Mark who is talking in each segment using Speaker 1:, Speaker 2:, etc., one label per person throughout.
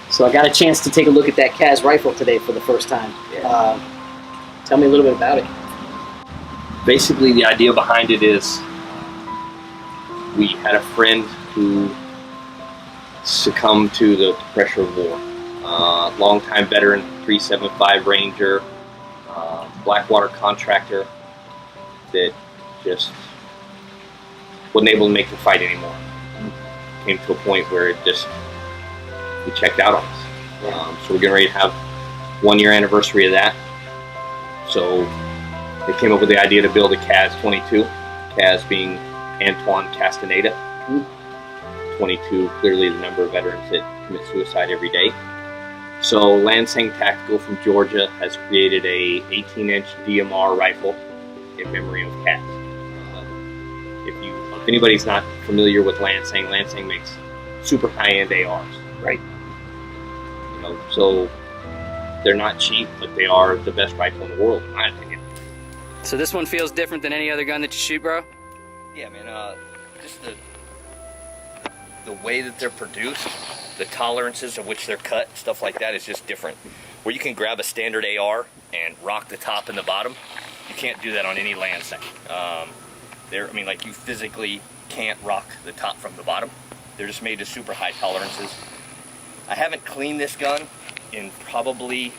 Speaker 1: So I got a chance to take a look at that CAS rifle today for the first time.
Speaker 2: Yeah.
Speaker 1: Tell me a little bit about it.
Speaker 2: Basically, the idea behind it is we had a friend who succumbed to the pressure of war. Longtime veteran, 375 Ranger, Blackwater contractor that just wasn't able to make the fight anymore. Came to a point where it just, he checked out on us. So we're getting ready to have 1 year anniversary of that. So they came up with the idea to build a CAS 22, CAS being Antouine Castaneda. 22, clearly the number of veterans that commit suicide every day. So Lanxang Tactical from Georgia has created a 18-inch DMR rifle in memory of CAS. If anybody's not familiar with Lanxang, Lanxang makes super high-end ARs, right? You know, so they're not cheap, but they are the best rifle in the world, in my opinion.
Speaker 3: So this one feels different than any other gun that you shoot, bro?
Speaker 4: Yeah, man. Just the way that they're produced, the tolerances of which they're cut, stuff like that is just different. Where you can grab a standard AR and rock the top and the bottom, you can't do that on any Lanxang. I mean, like, you physically can't rock the top from the bottom. They're just made to super high tolerances. I haven't cleaned this gun in probably,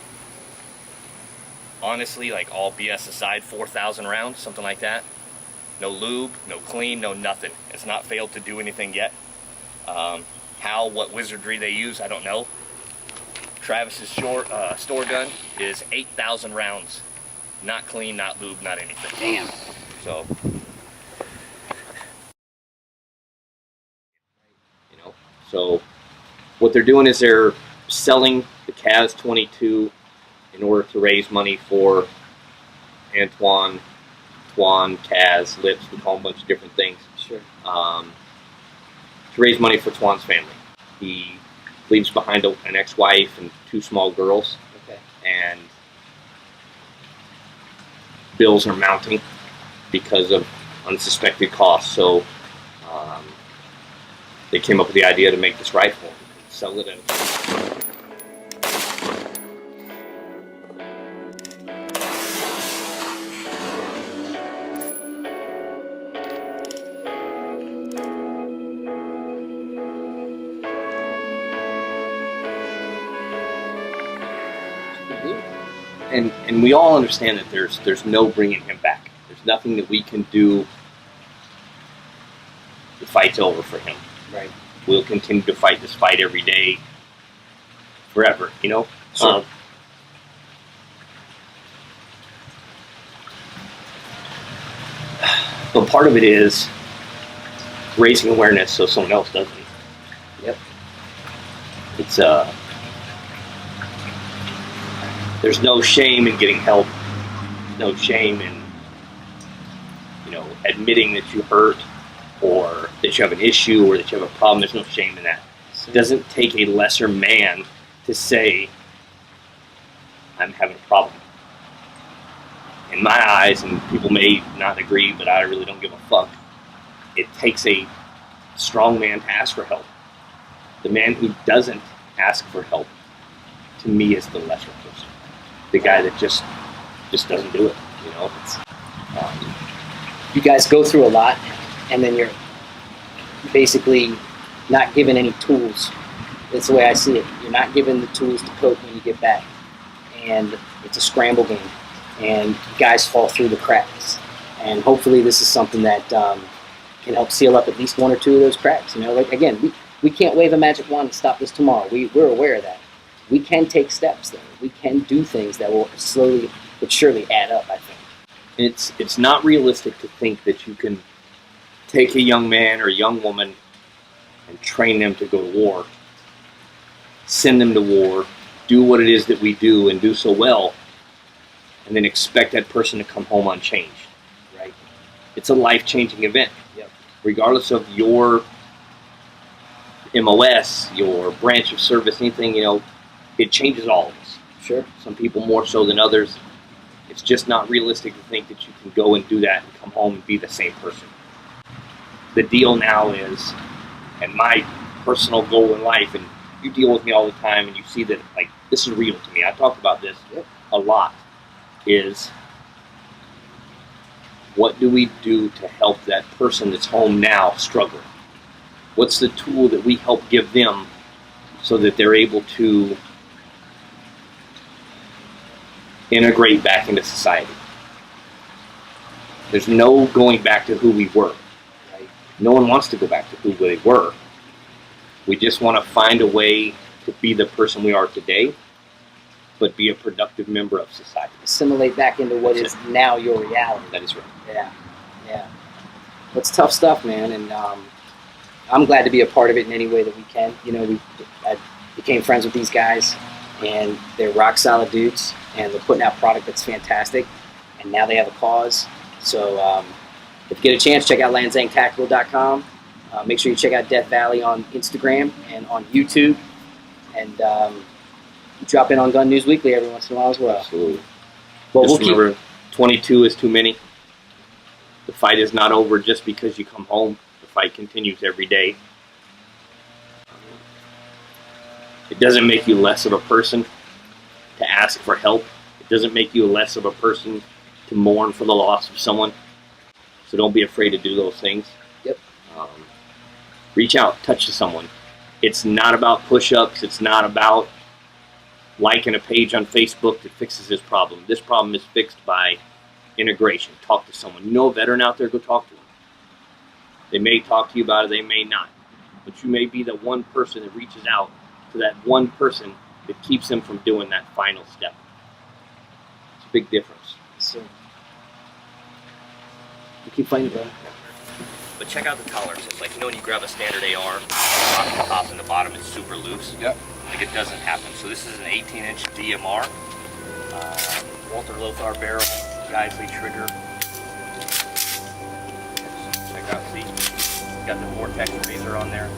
Speaker 4: honestly, like, all BS aside, 4,000 rounds, something like that. No lube, no clean, no nothing. It's not failed to do anything yet. What wizardry they use, I don't know. Travis's store gun is 8,000 rounds. Not clean, not lube, not anything.
Speaker 3: Damn.
Speaker 4: So,
Speaker 2: so what they're doing is they're selling the CAS 22 in order to raise money for Antouine, CAS, Lips, we call them a bunch of different things.
Speaker 1: Sure.
Speaker 2: To raise money for Twan's family. He leaves behind an ex-wife and 2 small girls.
Speaker 1: Okay.
Speaker 2: And bills are mounting because of unsuspected costs. So they came up with the idea to make this rifle, sell it at and we all understand that there's no bringing him back. There's nothing that we can do. The fight's over for him.
Speaker 1: Right.
Speaker 2: We'll continue to fight this fight every day, forever. You know.
Speaker 1: Sure.
Speaker 2: But part of it is raising awareness so someone else doesn't.
Speaker 1: Yep.
Speaker 2: It's there's no shame in getting help. No shame in, you know, admitting that you hurt or that you have an issue or that you have a problem. There's no shame in that. It doesn't take a lesser man to say, I'm having a problem. In my eyes, and people may not agree, but I really don't give a fuck, it takes a strong man to ask for help. The man who doesn't ask for help, to me, is the lesser person. The guy that just doesn't do it, you know.
Speaker 1: You guys go through a lot, and then you're basically not given any tools. That's the way I see it. You're not given the tools to cope when you get back, and it's a scramble game, and guys fall through the cracks. And hopefully, this is something that can help seal up at least 1 or 2 of those cracks. You know, like, again, we can't wave a magic wand and stop this tomorrow. We're aware of that. We can take steps there. We can do things that will slowly but surely add up, I think.
Speaker 2: It's not realistic to think that you can take a young man or a young woman and train them to go to war, send them to war, do what it is that we do and do so well, and then expect that person to come home unchanged, right? It's a life-changing event.
Speaker 1: Yep.
Speaker 2: Regardless of your MOS, your branch of service, anything, you know, it changes all of us.
Speaker 1: Sure.
Speaker 2: Some people more so than others. It's just not realistic to think that you can go and do that and come home and be the same person. The deal now is, and my personal goal in life, and you deal with me all the time, and you see that like this is real to me. I talk about this a lot. Is what do we do to help that person that's home now struggling? What's the tool that we help give them so that they're able to integrate back into society? There's no going back to who we were. Right? No one wants to go back to who they were. We just want to find a way to be the person we are today, but be a productive member of society.
Speaker 1: Assimilate back into what is now your reality.
Speaker 2: That is right.
Speaker 1: Yeah, yeah. It's tough stuff, man, and I'm glad to be a part of it in any way that we can. You know, I became friends with these guys, and they're rock solid dudes, and they're putting out product that's fantastic, and now they have a cause. So if you get a chance, check out LanxangTactical.com. Make sure you check out Death Valley on Instagram and on YouTube, and drop in on Gun News Weekly every once in a while as well.
Speaker 2: Absolutely.
Speaker 1: But
Speaker 2: just remember, 22 is too many. The fight is not over just because you come home. The fight continues every day. It doesn't make you less of a person to ask for help. It doesn't make you less of a person to mourn for the loss of someone. So don't be afraid to do those things.
Speaker 1: Yep.
Speaker 2: Reach out, touch someone. It's not about push-ups. It's not about liking a page on Facebook that fixes this problem. This problem is fixed by integration. Talk to someone. You know a veteran out there, go talk to them. They may talk to you about it, they may not. But you may be the one person that reaches out to that one person that keeps them from doing that final step. It's a big difference.
Speaker 1: So, we keep fighting, bro.
Speaker 4: But check out the tolerances. Like, you know, when you grab a standard AR, the top and the bottom is super loose.
Speaker 5: Yep.
Speaker 4: Like, it doesn't happen. So this is an 18-inch DMR, Walter Lothar barrel, Geisley trigger. Check out, see, got the Vortex razor on there.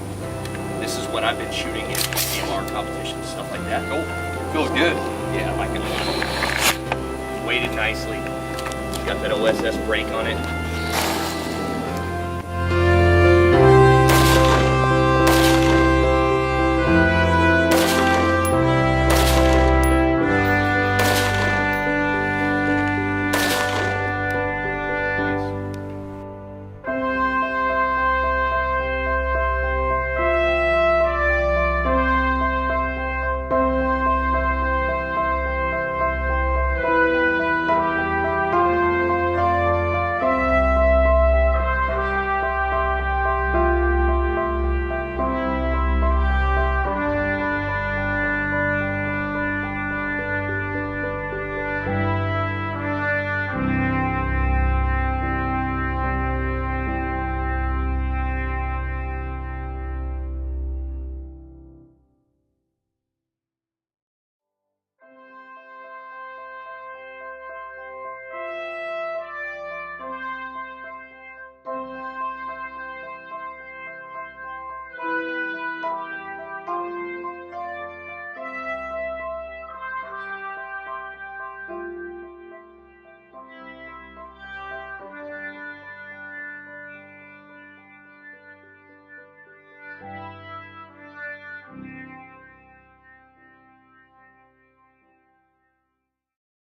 Speaker 4: This is what I've been shooting in DMR competitions, stuff like that.
Speaker 5: Oh, feels good.
Speaker 4: Yeah, I like it. Weighted nicely. Got that OSS brake on it.